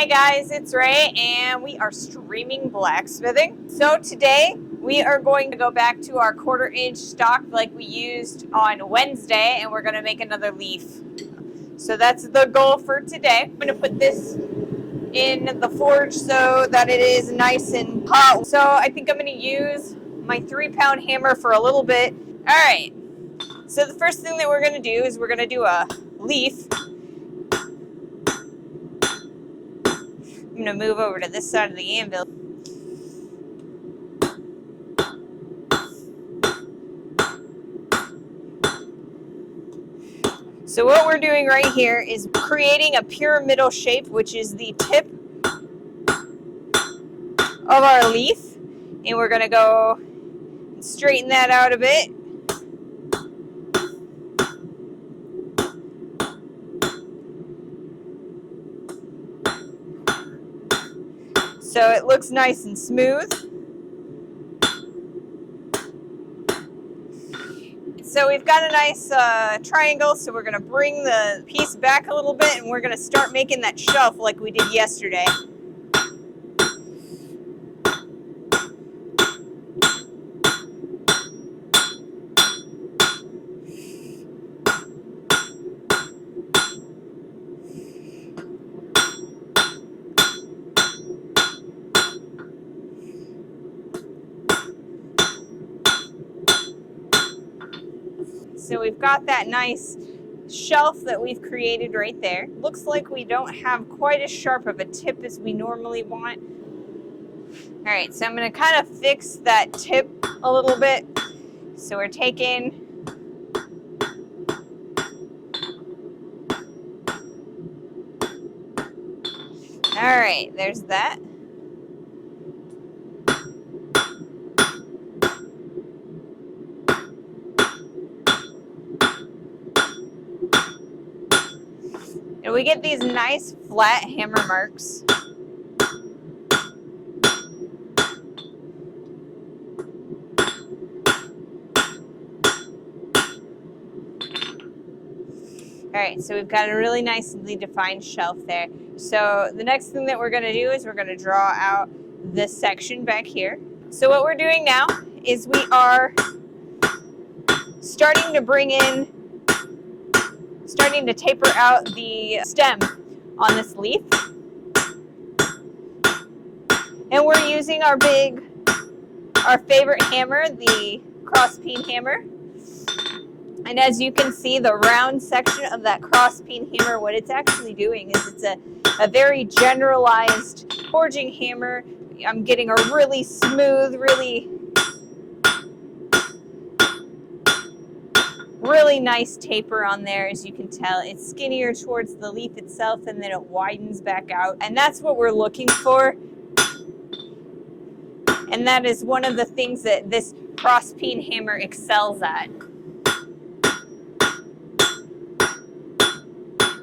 Hey guys, it's Ray and we are streaming blacksmithing. So today we are going to go back to our 1/4 inch stock like we used on Wednesday, and we're going to make another leaf. So that's the goal for today. I'm going to put this in the forge so that it is nice and hot. So I think I'm going to use my 3-pound hammer for a little bit. Alright, so the first thing that we're going to do is we're going to do a leaf. I'm going to move over to this side of the anvil. So what we're doing right here is creating a pyramidal shape, which is the tip of our leaf. And we're going to go straighten that out a bit. So it looks nice and smooth. So we've got a nice triangle, so we're going to bring the piece back a little bit and we're going to start making that shelf like we did yesterday. So we've got that nice shelf that we've created right there. Looks like we don't have quite as sharp of a tip as we normally want. All right, so I'm going to kind of fix that tip a little bit. So we're taking all right, there's that. And we get these nice flat hammer marks. All right, so we've got a really nicely defined shelf there. So the next thing that we're going to do is we're going to draw out this section back here. So what we're doing now is we are starting to taper out the stem on this leaf. And we're using our favorite hammer, the cross peen hammer. And as you can see, the round section of that cross peen hammer, what it's actually doing is it's a very generalized forging hammer. I'm getting a really smooth, really nice taper on there. As you can tell, it's skinnier towards the leaf itself and then it widens back out. And that's what we're looking for. And that is one of the things that this cross peen hammer excels at.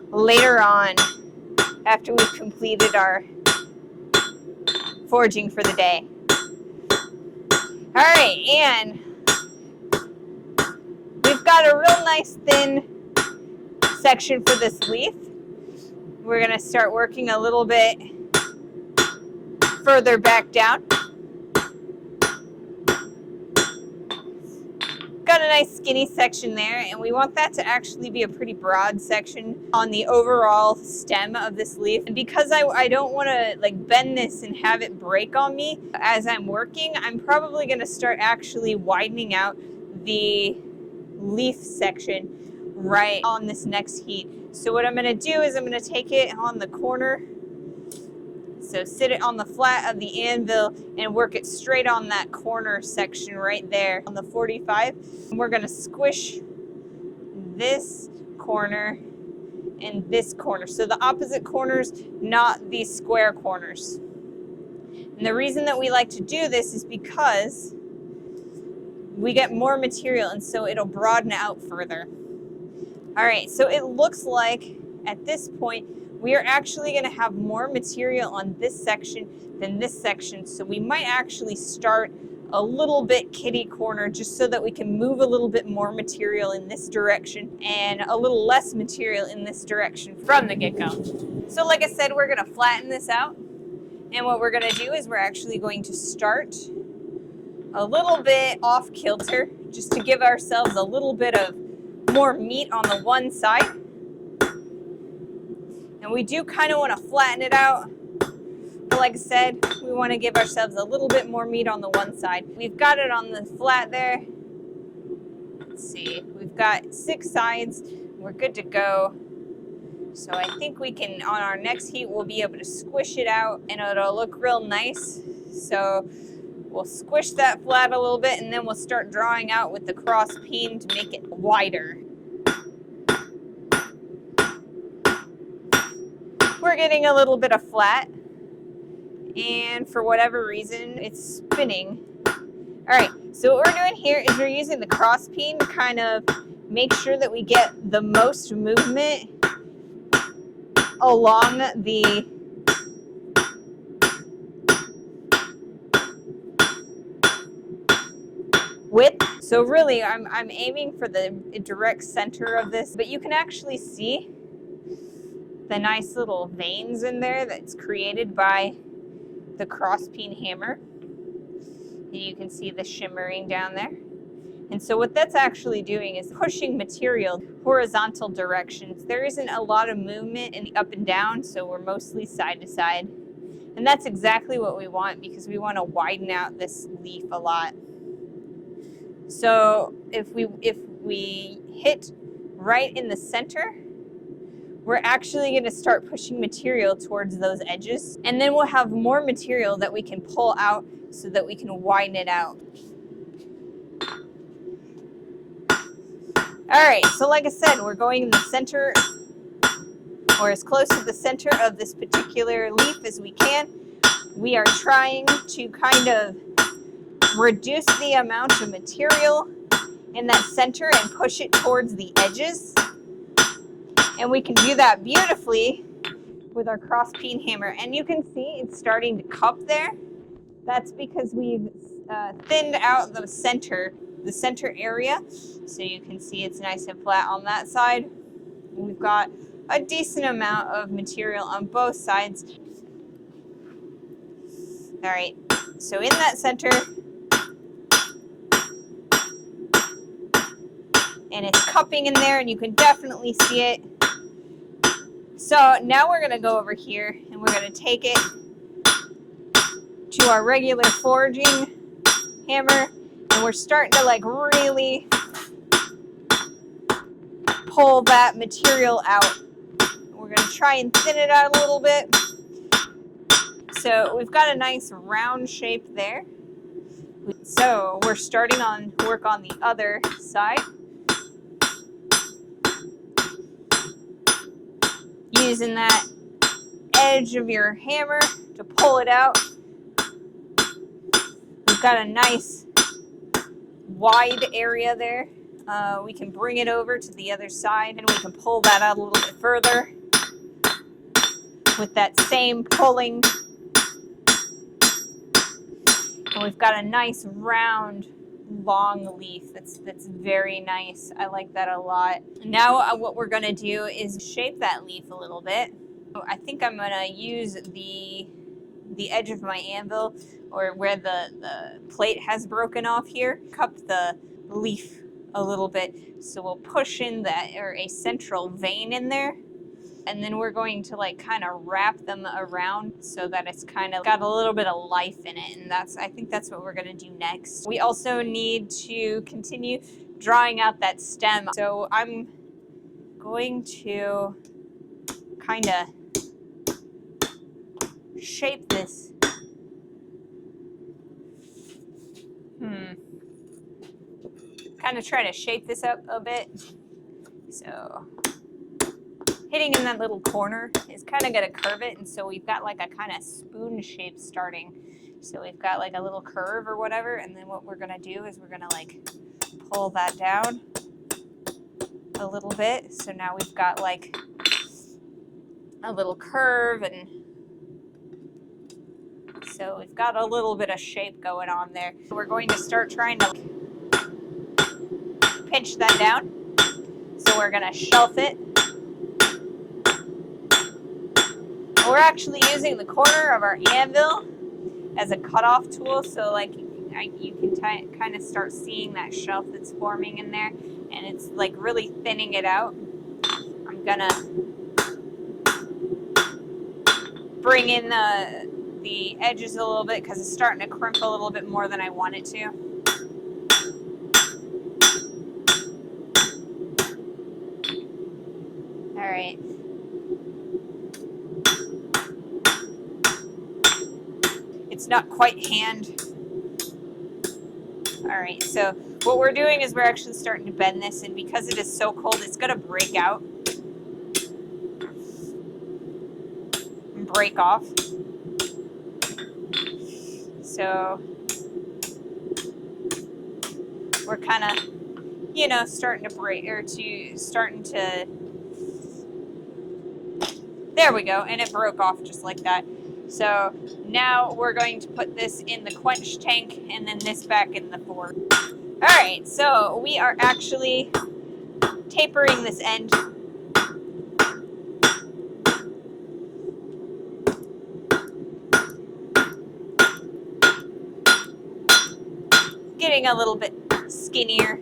Later on, after we've completed our forging for the day. All right, and we've got a real nice thin section for this leaf. We're going to start working a little bit further back down. Got a nice skinny section there, and we want that to actually be a pretty broad section on the overall stem of this leaf. And because I don't want to like bend this and have it break on me as I'm working, I'm probably going to start actually widening out the leaf section right on this next heat. So what I'm going to do is I'm going to take it on the corner. So sit it on the flat of the anvil and work it straight on that corner section right there on the 45. And we're going to squish this corner and this corner. So the opposite corners, not these square corners. And the reason that we like to do this is because we get more material and so it'll broaden out further. All right, so it looks like at this point, we are actually going to have more material on this section than this section. So we might actually start a little bit kitty corner just so that we can move a little bit more material in this direction and a little less material in this direction from the get-go. So like I said, we're gonna flatten this out. And what we're gonna do is we're actually going to start a little bit off kilter just to give ourselves a little bit of more meat on the one side. And we do kind of want to flatten it out. But like I said, we want to give ourselves a little bit more meat on the one side. We've got it on the flat there. Let's see, we've got 6 sides. We're good to go. So I think we can, on our next heat, we'll be able to squish it out and it'll look real nice. So we'll squish that flat a little bit and then we'll start drawing out with the cross peen to make it wider. We're getting a little bit of flat and for whatever reason it's spinning. All right, so what we're doing here is we're using the cross peen to kind of make sure that we get the most movement along the width. So really I'm aiming for the direct center of this, but you can actually see the nice little veins in there that's created by the cross peen hammer. You can see the shimmering down there. And so what that's actually doing is pushing material horizontal directions. There isn't a lot of movement in the up and down, so we're mostly side to side. And that's exactly what we want because we want to widen out this leaf a lot. So if we hit right in the center, we're actually going to start pushing material towards those edges. And then we'll have more material that we can pull out so that we can widen it out. All right, so like I said, we're going in the center or as close to the center of this particular leaf as we can. We are trying to kind of reduce the amount of material in that center and push it towards the edges. And we can do that beautifully with our cross peen hammer. And you can see it's starting to cup there. That's because we've thinned out the center area. So you can see it's nice and flat on that side. We've got a decent amount of material on both sides. All right, so in that center, and it's cupping in there and you can definitely see it. So now we're gonna go over here and we're gonna take it to our regular forging hammer and we're starting to like really pull that material out. We're gonna try and thin it out a little bit. So we've got a nice round shape there. So we're starting on work on the other side. Using that edge of your hammer to pull it out. We've got a nice wide area there. We can bring it over to the other side and we can pull that out a little bit further with that same pulling. And we've got a nice round long leaf that's very nice. I like that a lot. Now what we're gonna do is shape that leaf a little bit. I think I'm gonna use the edge of my anvil or where the plate has broken off here, cup the leaf a little bit. So we'll push in that or a central vein in there. And then we're going to like kind of wrap them around so that it's kind of got a little bit of life in it. And I think that's what we're gonna do next. We also need to continue drawing out that stem. So I'm going to kind of shape this. Kind of try to shape this up a bit. So hitting in that little corner is kind of going to curve it, and so we've got like a kind of spoon shape starting. So we've got like a little curve or whatever, and then what we're going to do is we're going to like pull that down a little bit. So now we've got like a little curve and So we've got a little bit of shape going on there. We're going to start trying to pinch that down. So we're going to shelf it. We're actually using the corner of our anvil as a cutoff tool, so like you can kind of start seeing that shelf that's forming in there, and it's like really thinning it out. I'm gonna bring in the edges a little bit because it's starting to crimp a little bit more than I want it to. All right. It's not quite hand. All right, so what we're doing is we're actually starting to bend this, and because it is so cold, it's gonna break out and break off. So we're kind of, you know, starting to break, or starting to, there we go, and it broke off just like that. So now we're going to put this in the quench tank and then this back in the forge. All right, so we are actually tapering this end. Getting a little bit skinnier.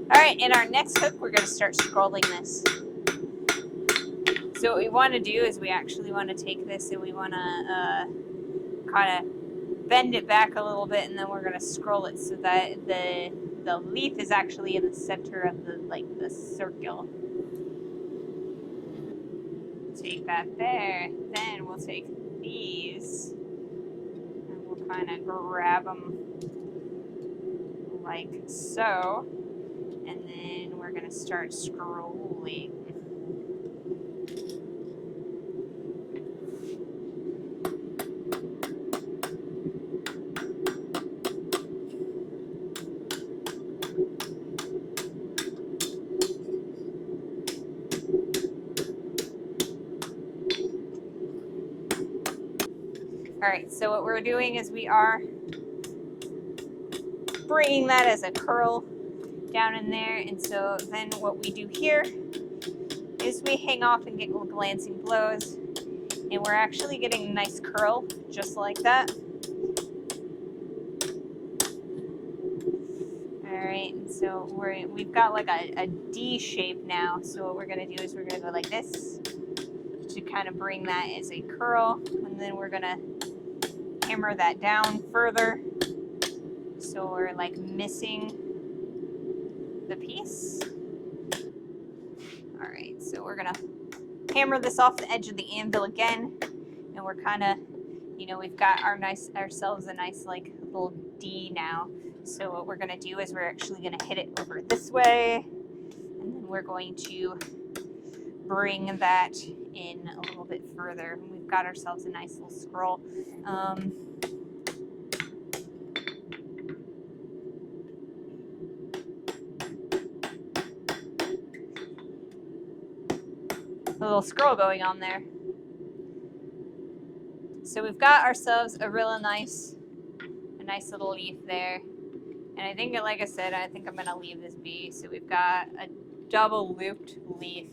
All right, in our next hook, we're going to start scrolling this. So what we want to do is we actually want to take this and we want to kind of bend it back a little bit, and then we're going to scroll it so that the leaf is actually in the center of the circle. Take that there. Then we'll take these and we'll kind of grab them like so. And then we're going to start scrolling. All right, so what we're doing is we are bringing that as a curl down in there, and so then what we do here is we hang off and get little glancing blows, and we're actually getting a nice curl just like that. All right, and so we've got like a D shape now, so what we're gonna do is we're gonna go like this to kind of bring that as a curl, and then we're gonna hammer that down further so we're like missing the piece. All right, so we're gonna hammer this off the edge of the anvil again, and we're kind of, you know, we've got ourselves a nice like little D now. So what we're gonna do is we're actually gonna hit it over this way, and then we're going to bring that in a little bit further. We've got ourselves a nice little scroll. A little scroll going on there. So we've got ourselves a real nice little leaf there. And I think, like I said, I think I'm gonna leave this be. So we've got a double looped leaf.